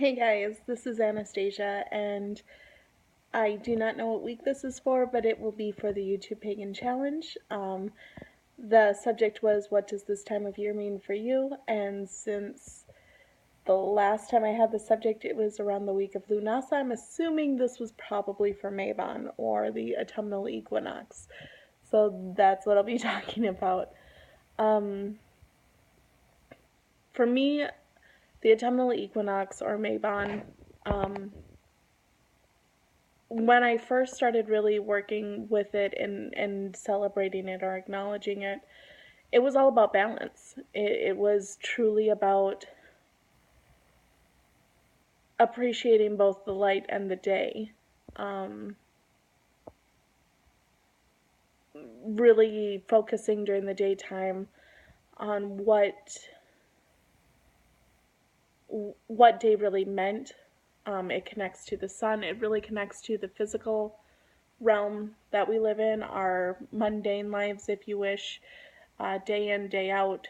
Hey guys, this is Anastasia, and I do not know what week this is for, but it will be for the YouTube Pagan Challenge. The subject was, what does this time of year mean for you? And since the last time I had the subject, it was around the week of Lunasa, I'm assuming this was probably for Mabon, or the autumnal equinox. So that's what I'll be talking about. For me, the autumnal equinox, or Mabon, when I first started really working with it and celebrating it or acknowledging it, it was all about balance. It was truly about appreciating both the light and the day. Really focusing during the daytime on what day really meant. It connects to the sun. It really connects to the physical realm that we live in, our mundane lives, if you wish, day in, day out,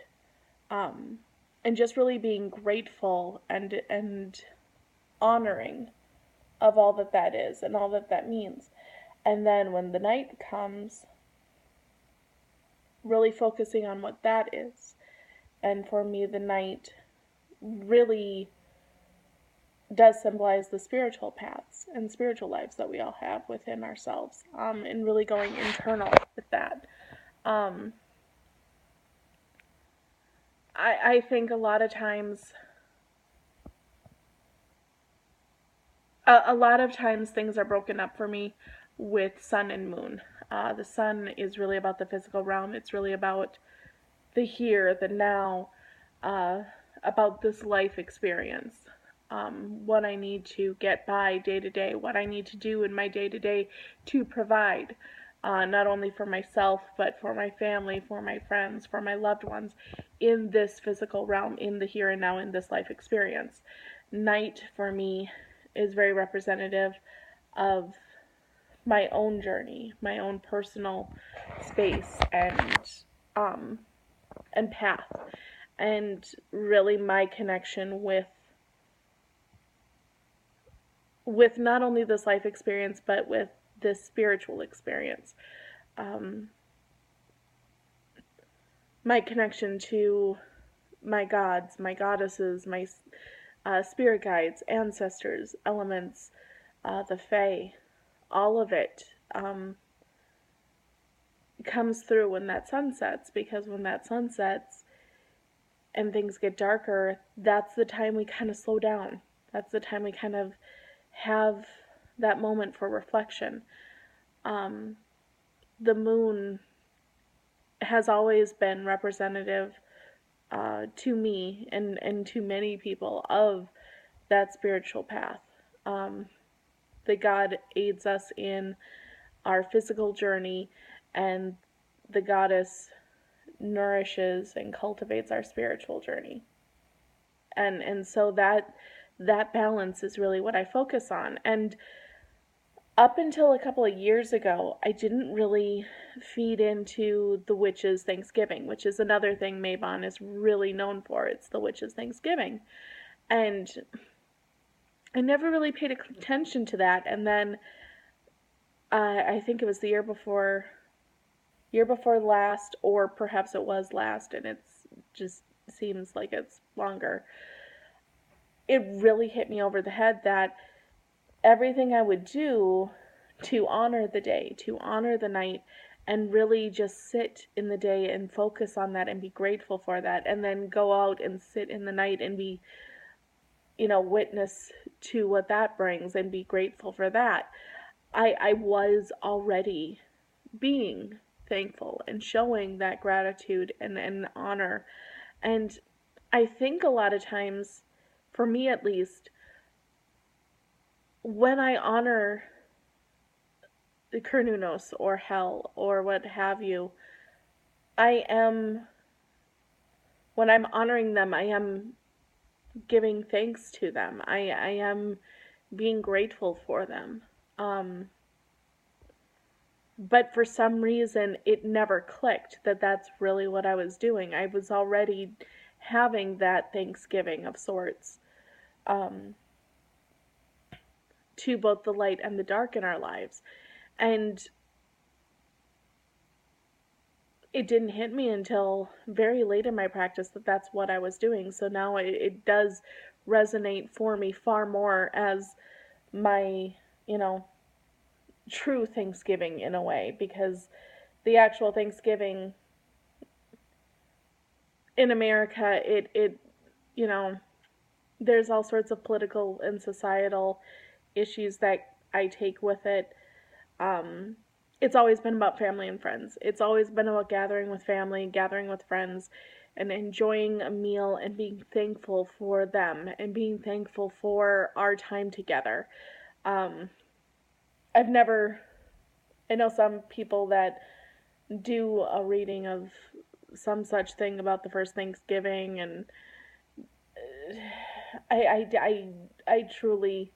and just really being grateful and honoring of all that is and all that means. And then when the night comes, really focusing on what that is. And for me, the night really does symbolize the spiritual paths and spiritual lives that we all have within ourselves, and really going internal with that. I think a lot of times things are broken up for me with sun and moon. The sun is really about the physical realm. It's really about the here, the now, about this life experience. What I need to get by day to day, what I need to do in my day to day to provide, not only for myself, but for my family, for my friends, for my loved ones, in this physical realm, in the here and now, in this life experience. Night, for me, is very representative of my own journey, my own personal space and path, and really my connection with not only this life experience, but with this spiritual experience. My connection to my gods, my goddesses, my spirit guides, ancestors, elements, the Fae, all of it comes through when that sun sets, because when that sun sets and things get darker, that's the time we kind of slow down. That's the time we kind of have that moment for reflection. The moon has always been representative to me and to many people of that spiritual path. The god aids us in our physical journey, and the goddess nourishes and cultivates our spiritual journey. And so that balance is really what I focus on. And up until a couple of years ago, I didn't really feed into the witches' Thanksgiving, which is another thing Mabon is really known for. It's the witches' Thanksgiving. And I never really paid attention to that. And then I think it was the year before last, or perhaps it was last, and it's just seems like it's longer. It really hit me over the head that everything I would do to honor the day, to honor the night, and really just sit in the day and focus on that and be grateful for that, and then go out and sit in the night and be, witness to what that brings and be grateful for that. I was already being thankful and showing that gratitude and honor. And I think a lot of times, for me at least, when I honor the Kernunos or hell or what have you, when I'm honoring them, I am giving thanks to them. I am being grateful for them. But for some reason, it never clicked that that's really what I was doing. I was already having that Thanksgiving of sorts. to both the light and the dark in our lives. And it didn't hit me until very late in my practice that that's what I was doing. So now it does resonate for me far more as my, you know, true Thanksgiving in a way, because the actual Thanksgiving in America, you know, there's all sorts of political and societal issues that I take with it. Um, it's always been about family and friends. It's always been about gathering with family, gathering with friends, and enjoying a meal and being thankful for them and being thankful for our time together. Um, I've never, I know some people that do a reading of some such thing about the first Thanksgiving, and I truly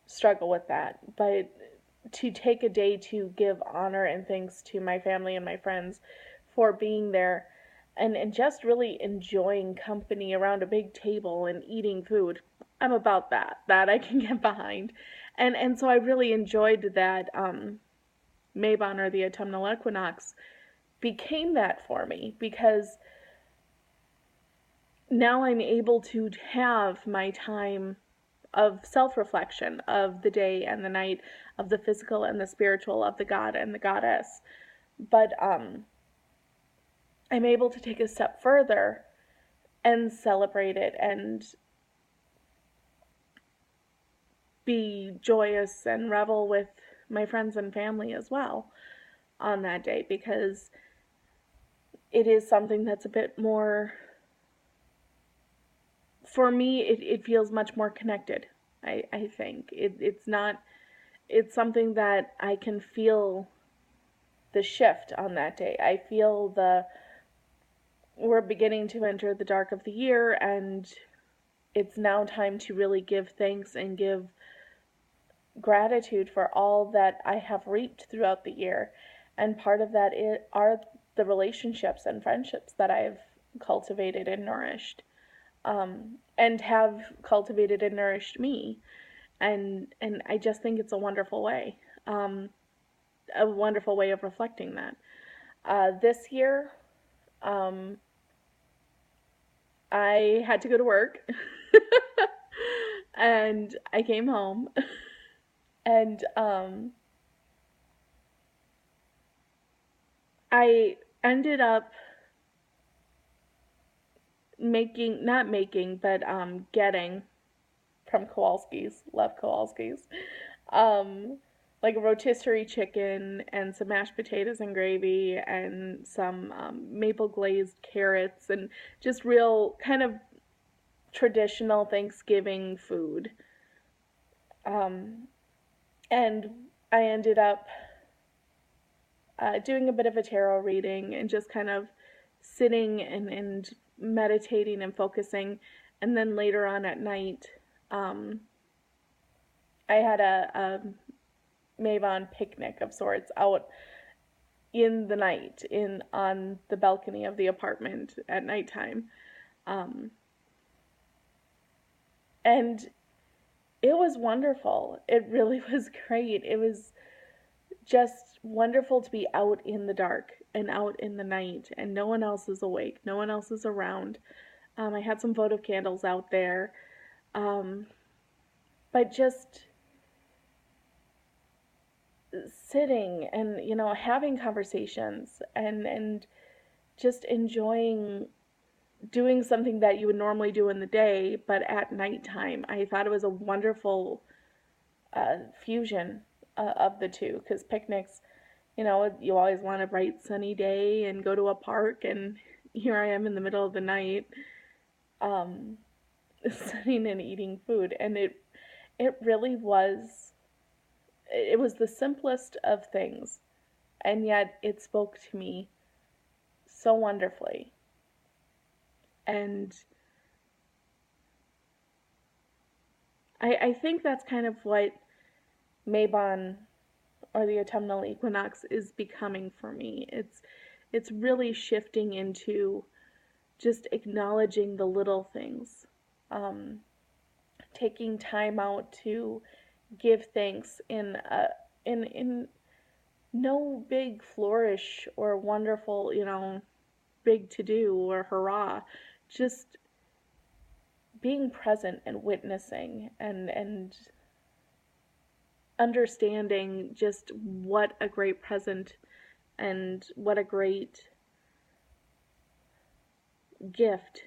struggle with that. But to take a day to give honor and thanks to my family and my friends for being there, and just really enjoying company around a big table and eating food, I'm about that. That I can get behind. And so I really enjoyed that Mabon, or the autumnal equinox, became that for me, because now I'm able to have my time of self-reflection of the day and the night, of the physical and the spiritual, of the god and the goddess. But I'm able to take a step further and celebrate it and be joyous and revel with my friends and family as well on that day, because it is something that's a bit more, for me, it feels much more connected. I think it's not, it's something that I can feel the shift on that day. I feel we're beginning to enter the dark of the year, and it's now time to really give thanks and give gratitude for all that I have reaped throughout the year. And part of that are the relationships and friendships that I've cultivated and nourished, and have cultivated and nourished me. And I just think it's a wonderful way, a wonderful way of reflecting that. This year, um, I had to go to work, and I came home, and I ended up not making, but getting from Kowalski's, love Kowalski's, um, like a rotisserie chicken and some mashed potatoes and gravy and some maple glazed carrots, and just real kind of traditional Thanksgiving food. Um, and I ended up doing a bit of a tarot reading and just kind of sitting and meditating and focusing. And then later on at night, um, I had a Mabon picnic of sorts out in the night on the balcony of the apartment at nighttime. Um, and it was wonderful. It really was great. It was just wonderful to be out in the dark and out in the night, and no one else is awake, no one else is around. I had some votive candles out there, um, but just sitting and, you know, having conversations and just enjoying doing something that you would normally do in the day but at nighttime. I thought it was a wonderful fusion of the two, because picnics, you know, you always want a bright sunny day and go to a park, and here I am in the middle of the night, um, sitting and eating food. And it really was, it was the simplest of things, and yet it spoke to me so wonderfully. And I think that's kind of what Mabon, or the autumnal equinox, is becoming for me. It's really shifting into just acknowledging the little things, taking time out to give thanks in no big flourish or wonderful, big to do or hurrah. Just being present and witnessing and understanding just what a great present and what a great gift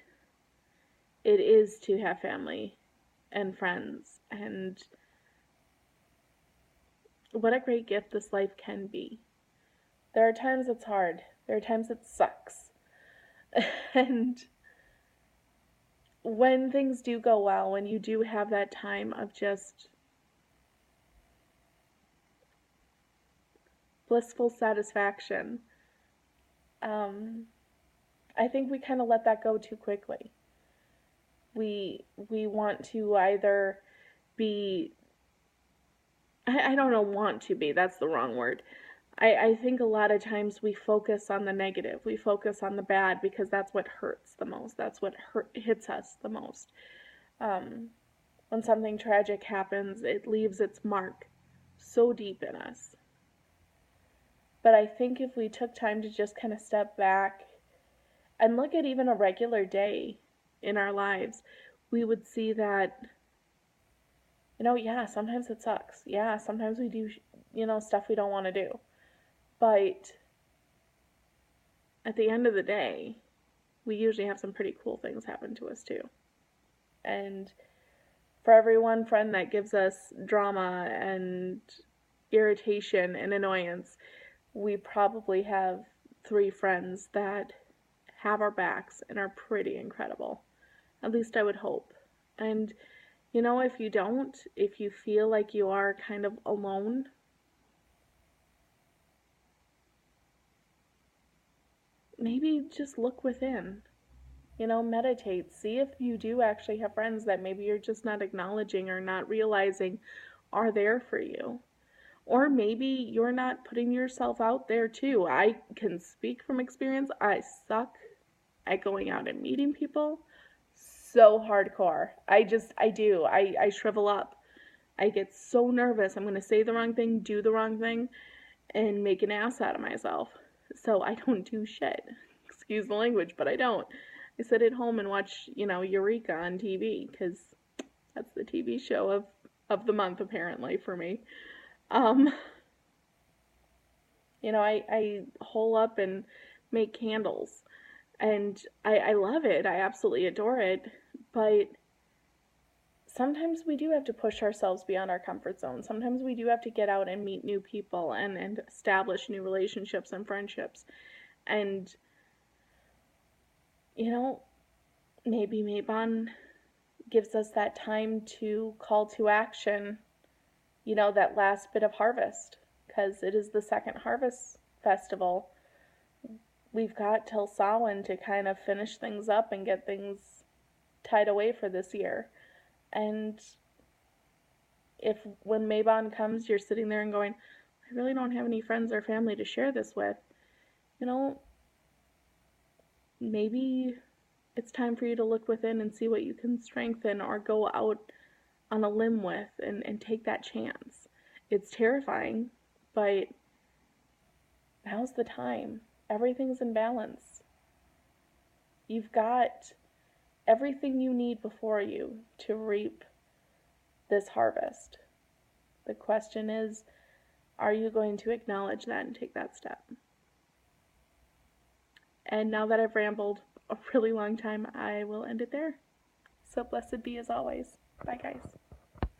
it is to have family and friends, and what a great gift this life can be. There are times it's hard, there are times it sucks. And when things do go well, when you do have that time of just blissful satisfaction, um, I think we kind of let that go too quickly. We want to either be, I don't know, want to be, that's the wrong word. I think a lot of times we focus on the negative, we focus on the bad because that's what hurts the most, that's what hits us the most. Um, when something tragic happens, it leaves its mark so deep in us. But I think if we took time to just kind of step back and look at even a regular day in our lives, we would see that, yeah, sometimes it sucks. Yeah, sometimes we do, stuff we don't want to do. But at the end of the day, we usually have some pretty cool things happen to us too. And for every one friend that gives us drama and irritation and annoyance, we probably have 3 friends that have our backs and are pretty incredible. At least I would hope. And if you don't, if you feel like you are kind of alone, maybe just look within. Meditate. See if you do actually have friends that maybe you're just not acknowledging or not realizing are there for you. Or maybe you're not putting yourself out there too. I can speak from experience. I suck at going out and meeting people so hardcore. I do. I shrivel up. I get so nervous. I'm going to say the wrong thing, do the wrong thing, and make an ass out of myself. So I don't do shit. Excuse the language, but I don't. I sit at home and watch, Eureka on TV because that's the TV show of the month apparently for me. Um, I hole up and make candles, and I love it. I absolutely adore it, but sometimes we do have to push ourselves beyond our comfort zone. Sometimes we do have to get out and meet new people and establish new relationships and friendships. And, maybe Mabon gives us that time to call to action, that last bit of harvest, because it is the second harvest festival. We've got till Samhain to kind of finish things up and get things tied away for this year. And if when Mabon comes, you're sitting there and going, I really don't have any friends or family to share this with, maybe it's time for you to look within and see what you can strengthen or go out on a limb with and take that chance. It's terrifying, but now's the time. Everything's in balance. You've got everything you need before you to reap this harvest. The question is, are you going to acknowledge that and take that step? And now that I've rambled a really long time, I will end it there. So blessed be as always. Bye, guys.